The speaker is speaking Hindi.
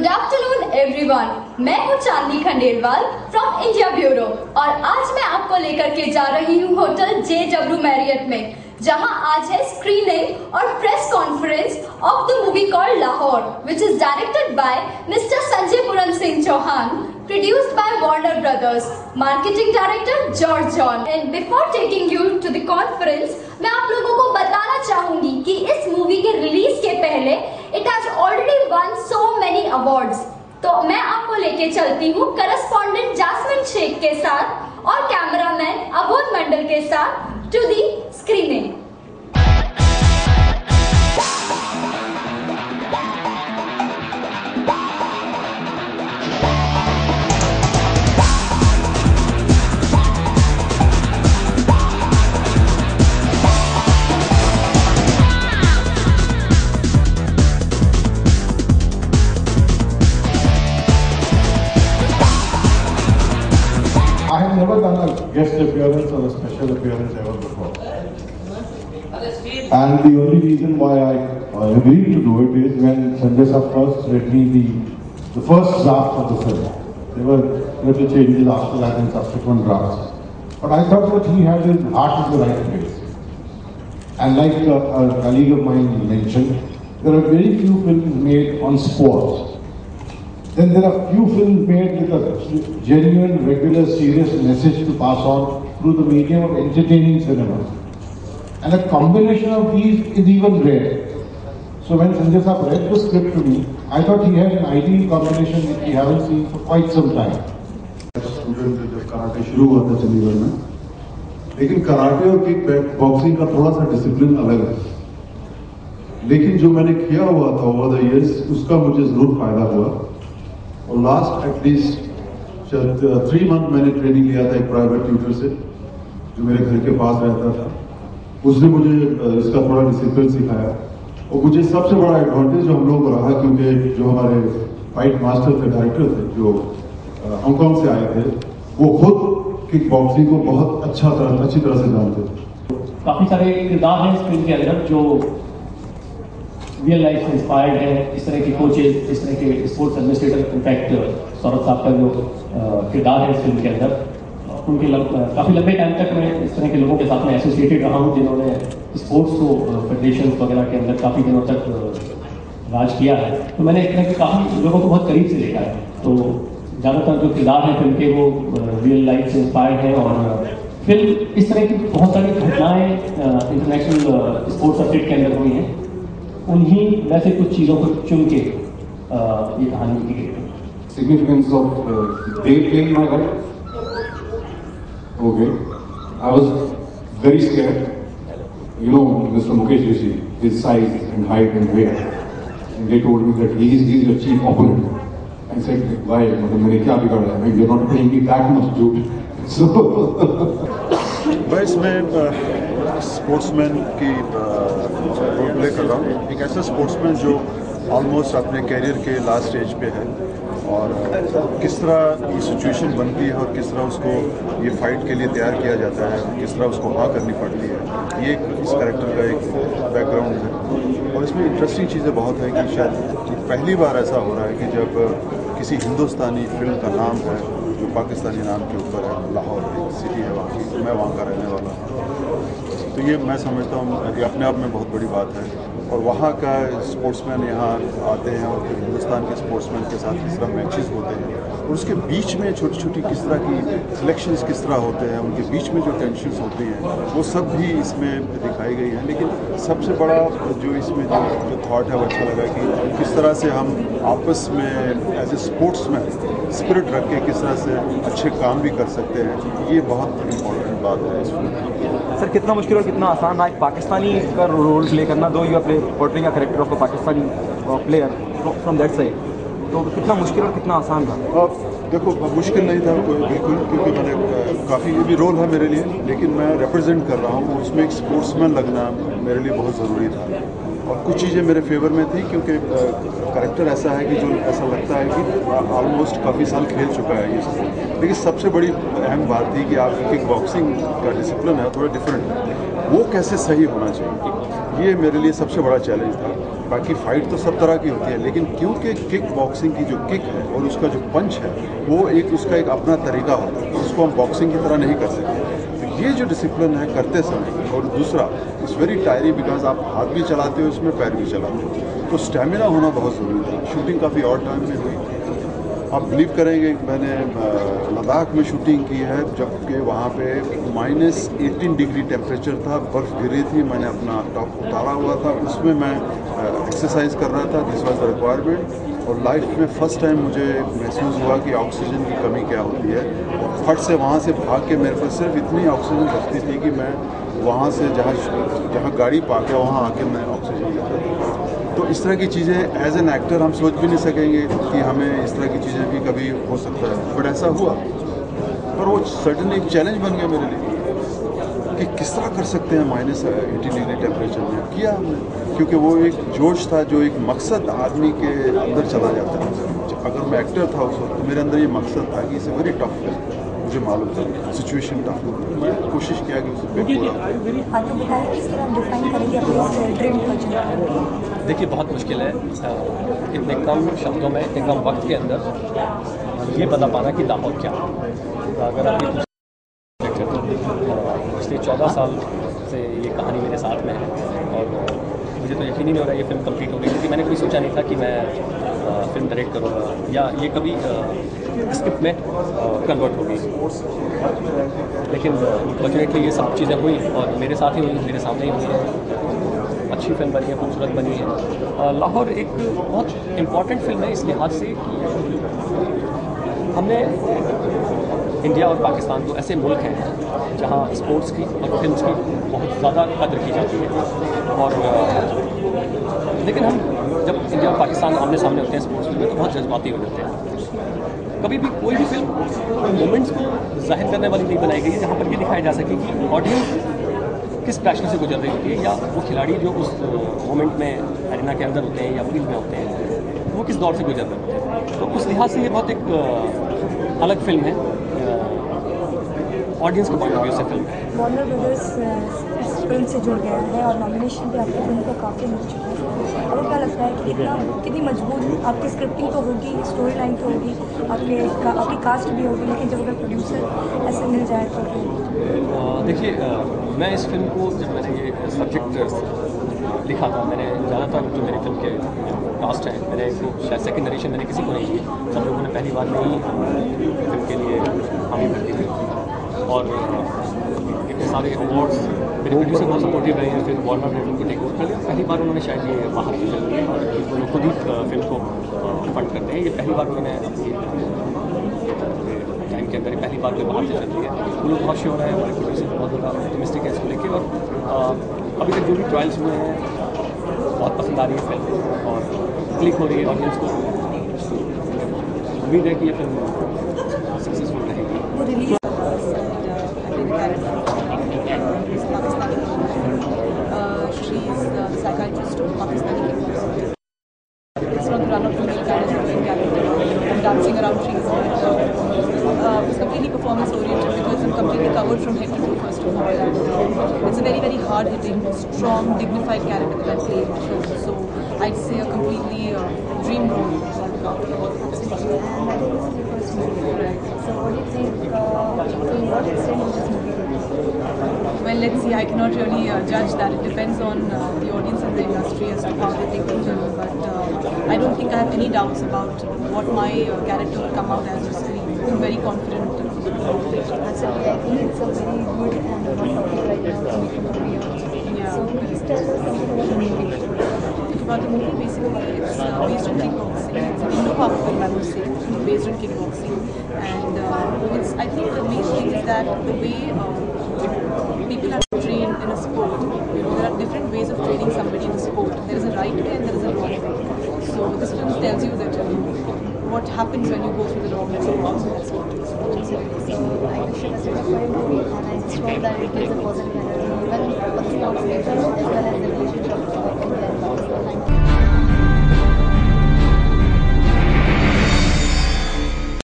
गुड आफ्टरनून एवरीवन, मैं हूँ चांदनी खंडेलवाल फ्रॉम इंडिया ब्यूरो और आज मैं आपको लेकर के जा रही हूँ होटल JW मैरियट में, जहां आज है स्क्रीनिंग और press conference of the movie called Lahore, which is directed by mister Sanjay Puran Singh Chauhan, produced by Warner Brothers, marketing director George John. And before taking you to the conference, मैं आप लोगों को बताना चाहूंगी कि इस मूवी के रिलीज के पहले it has already won so many awards. तो मैं आपको लेके चलती हूँ करस्पॉन्डेंट जास्मिन शेख के साथ और कैमरामैन अबोध मंडल के साथ to the screening. I have never done a guest appearance or a special appearance ever before. And the only reason why I agreed to do it is when Sanjay Sir first read me the first draft of the film. There were little changes after that in subsequent drafts. But I thought that he had his heart in the right place. And like a colleague of mine mentioned, there are very few films made on sports. Then there are few films made with a genuine, regular, serious message to pass on through the medium of entertaining cinema. And a combination of these is even rare. So when Sanjay Saab read the script to me, I thought he had an ideal combination which we haven't seen for quite some time. Student जब कराटे शुरू हुआ था चंडीगढ़ में, लेकिन कराटे और किक बॉक्सिंग का थोड़ा सा डिसिप्लिन अलग है। लेकिन जो मैंने किया हुआ था ओवर द इयर्स, उसका मुझे जरूर फायदा हुआ। और लास्ट एटलीस्ट 3 मंथ मैंने ट्रेनिंग लिया था एक प्राइवेट ट्यूटर से, जो मेरे घर के पास रहता था। उसने मुझे इसका थोड़ा डिसिप्लिन सिखाया। और मुझे सबसे बड़ा एडवांटेज जो हम लोग को रहा, क्योंकि जो हमारे फाइट मास्टर थे, डायरेक्टर थे, जो हांगकांग से आए थे, वो खुद किक बॉक्सिंग को बहुत अच्छी तरह से जानते थे। काफ़ी सारे किरदार हैं इस फिल्म के अंदर जो रियल लाइफ से इंस्पायर्ड है। इस तरह के कोचेज, इस तरह के स्पोर्ट्स एडमिनिस्ट्रेटर, इनफैक्ट सौरभ साहब का जो किरदार है इस फिल्म के अंदर, उनके काफ़ी लंबे टाइम तक मैं इस तरह के लोगों के साथ में एसोसिएटेड रहा हूँ, जिन्होंने स्पोर्ट्स को फेडरेशन वगैरह के अंदर काफ़ी दिनों तक राज किया है। तो मैंने इस तरह के काफ़ी लोगों को बहुत करीब से देखा है। तो ज़्यादातर जो किरदार हैं फिल्म के वो रियल लाइफ से इंस्पायर्ड हैं। और फिल्म इस तरह की बहुत सारी घटनाएँ इंटरनेशनल स्पोर्ट्स सर्किट के अंदर हुई हैं, उन्हीं वैसे कुछ चीज़ों को चुन के ये कहानी लिखी गई है। Significance of they playing my role. Okay, I was very scared. You know, Mr. Mukesh Rishi, his size and height and weight, and they told me that he's your chief opponent. I said, why? मैंने क्या बिगाड़ा है? You're not paying me that much, dude. So मैं इसमें स्पोर्ट्समैन की रोल प्ले कर रहा हूँ। एक ऐसा स्पोर्ट्समैन जो ऑलमोस्ट अपने कैरियर के लास्ट स्टेज पे है, और किस तरह ये सिचुएशन बनती है और किस तरह उसको ये फाइट के लिए तैयार किया जाता है, किस तरह उसको हाँ करनी पड़ती है, ये इस कैरेक्टर का एक बैकग्राउंड है। और इसमें इंटरेस्टिंग चीज़ें बहुत है कि शायद पहली बार ऐसा हो रहा है कि जब किसी हिंदुस्तानी फिल्म का नाम है जो पाकिस्तानी नाम के ऊपर है, लाहौर एक सिटी है वहाँ की, तो मैं वहाँ का रहने वाला हूँ। तो ये मैं समझता हूँ ये अपने आप में बहुत बड़ी बात है। और वहाँ का स्पोर्ट्समैन यहाँ आते हैं और फिर हिंदुस्तान के स्पोर्ट्समैन के साथ किस तरह मैचेस होते हैं, और उसके बीच में छोटी छोटी किस तरह की सिलेक्शंस किस तरह होते हैं, उनके बीच में जो टेंशन्स होती हैं, वो सब भी इसमें दिखाई गई है। लेकिन सबसे बड़ा जो इसमें जो थॉट है वो अच्छा लगा कि किस तरह से हम आपस में एज ए स्पोर्ट्समैन स्पिरिट रख के किस तरह से अच्छे काम भी कर सकते हैं। ये बहुत इम्पोर्टेंट बात है इस फिल्म। सर, कितना मुश्किल और कितना आसान रहा एक पाकिस्तानी का रोल प्ले करना, though you are portraying a character of a Pakistani player from that side, तो कितना मुश्किल और कितना आसान था? देखो, मुश्किल नहीं था कोई बिल्कुल, क्योंकि मैंने काफ़ी ये भी रोल है मेरे लिए, लेकिन मैं रिप्रेजेंट कर रहा हूँ, उसमें एक स्पोर्ट्समैन लगना मेरे लिए बहुत ज़रूरी था। और कुछ चीज़ें मेरे फेवर में थी, क्योंकि कैरेक्टर ऐसा है कि जो ऐसा लगता है कि ऑलमोस्ट काफ़ी साल खेल चुका है ये स्पोर्ट। लेकिन सबसे बड़ी अहम बात थी कि आप किक बॉक्सिंग का डिसिप्लिन है थोड़ा डिफरेंट है, वो कैसे सही होना चाहिए। ये मेरे लिए सबसे बड़ा चैलेंज था। बाकी फ़ाइट तो सब तरह की होती है, लेकिन क्योंकि किक बॉक्सिंग की जो किक है और उसका जो पंच है वो उसका एक अपना तरीका होता है, उसको हम बॉक्सिंग की तरह नहीं कर सकते। तो ये जो डिसिप्लिन है करते समय, और दूसरा इट्स वेरी टायरी बिकॉज आप हाथ भी चलाते हो इसमें, पैर भी चलाते हो, तो स्टेमिना होना बहुत ज़रूरी था। शूटिंग काफ़ी और टाइम में हुई। आप बिलीव करेंगे मैंने लद्दाख में शूटिंग की है, जबकि वहाँ पे -18 डिग्री टेम्परेचर था, बर्फ़ गिरी थी, मैंने अपना टॉप उतारा हुआ था, उसमें मैं एक्सरसाइज कर रहा था। This was the requirement. और लाइफ में फ़र्स्ट टाइम मुझे महसूस हुआ कि ऑक्सीजन की कमी क्या होती है। और फट से वहाँ से भाग के मेरे पास सिर्फ इतनी ऑक्सीजन बचती थी कि मैं वहाँ से जहाँ गाड़ी पार्क है वहाँ आके मैं ऑक्सीजन लेता था। तो इस तरह की चीज़ें एज एन एक्टर हम सोच भी नहीं सकेंगे कि हमें इस तरह की चीज़ें भी कभी हो सकता है, बट ऐसा हुआ। पर वो सर्टनली एक चैलेंज बन गया मेरे लिए कि किस तरह कर सकते हैं -18 डिग्री टेम्परेचर में। किया हमने, क्योंकि वो एक जोश था, जो एक मकसद आदमी के अंदर चला जाता है। अगर मैं एक्टर था उस वक्त तो मेरे अंदर ये मकसद था कि इसे वेरी टफ है, मुझे मालूम था सिचुएशन टफ है, मैं कोशिश किया कि उसे पूरा। आपको बताया किस तरह डिफाइन करेंगे अपने ड्रीम प्रोजेक्ट? देखिए, बहुत मुश्किल है इतने कम शब्दों में, इतने कम वक्त के अंदर ये बता पाना कि दाहोद क्या है। अगर आप ये पिछले 14 साल से ये कहानी मेरे साथ में है और मुझे तो यकीन ही नहीं हो रहा ये फिल्म कंप्लीट हो गई, क्योंकि मैंने कभी सोचा नहीं था कि मैं फिल्म डायरेक्ट करूँगा या ये कभी स्क्रिप्ट में कन्वर्ट होगी। लेकिन फॉर्चुनेटली ये सब चीज़ें हुई और मेरे साथ ही हुई, मेरे सामने ही हुई है। अच्छी फिल्म बनी है, खूबसूरत बनी है। लाहौर एक बहुत इम्पॉर्टेंट फिल्म है इस लिहाज से कि हमने इंडिया और पाकिस्तान तो ऐसे मुल्क हैं जहाँ स्पोर्ट्स की और फिल्म्स की बहुत ज़्यादा कदर की जाती है। और लेकिन हम जब इंडिया और पाकिस्तान आमने सामने होते हैं स्पोर्ट्स में तो बहुत जज्बाती हो जाते हैं। कभी भी कोई भी फिल्म मोमेंट्स को जाहिर करने वाली नहीं बनाई गई है जहाँ पर ये दिखाया जा सके कि ऑडियंस किस पैशन से गुजर रही होती है, या वो खिलाड़ी जो उस मोमेंट में एरिना के अंदर होते हैं या फील्ड में होते हैं वो किस दौर से गुजर रहे होते हैं। तो उस लिहाज से ये बहुत एक अलग फिल्म है, ऑडियंस के पॉइंट ऑफ व्यू से फिल्म है। वार्नर ब्रदर्स इस फिल्म से जुड़ गया है और नॉमिनेशन भी आपकी फिल्म को काफ़ी मिल चुका है। आपको क्या लगता है कि कितनी मजबूत आपकी स्क्रिप्टिंग तो होगी, स्टोरी लाइन तो होगी, आपकी कास्ट भी होगी, लेकिन जब अगर प्रोड्यूसर ऐसे मिल जाए तो? देखिए, मैं इस फिल्म को जब मैंने ये सब्जेक्ट लिखा था, मैंने ज़्यादातर जो मेरी फिल्म के कास्ट है, मैंने इसको शायद सेकंड नरेशन मैंने किसी को नहीं की, सब लोगों ने पहली बार में ही फिल्म के लिए हामी भर दी थी। और इतने सारे अवार्ड्स मेरे प्रोड्यूसर बहुत सपोर्टिव रहे हैं। फिर वार्नर ने फिल्म को टेक ओवर कर लिया। पहली बार उन्होंने शायद ये बाहर की फिल्म की और उन्होंने खुद ही फिल्म को फंड करते हैं। ये पहली बार उन्होंने अपनी टाइम के अंदर पहली बार कोई बाहर से चल रही है। वो लोग बहुत श्योर है, हमारे प्रोड्यूसर बहुत ज़्यादा ऑप्टिमिस्टिक है इसको लेके। और अभी तक जो भी ट्रायल्स हुए हैं बहुत पसंद आ रही है फिल्म और क्लिक हो रही है ऑडियंस को। उम्मीद है कि ये फिल्म सक्सेसफुल रहेगी। She is the psychiatrist of Pakistani kickboxing. It's not the run-of-the-mill kind of character, dancing around trees. It's completely performance-oriented because it's completely covered from head to toe, first of all. It's a very, very hard-hitting, strong, dignified character that I played. So I'd say a completely dream role. Absolutely. And I think this is your first movie. So what do you think, to what extent was this movie? Well, let's see. I cannot really judge that. It depends on the audience and the industry as to how they think of it. But I don't think I have any doubts about what my character will come out as on screen. I'm very confident. Absolutely. I think it's a very good and hot topic right now to make a movie. Yeah. So please tell us something about the movie. About the movie, basically, it's based on kickboxing. It's an Indo-Pak film, I would say, based on kickboxing. And I think the main thing is that the way people are trained in a sport, there are different ways of training somebody in a sport. There is a right way and there is a wrong way. So this film tells you that what happens when you go through the wrong way. That's what it is. So I wish you the best for your movie, and I just hope that it gives a positive energy even for the sports people as well as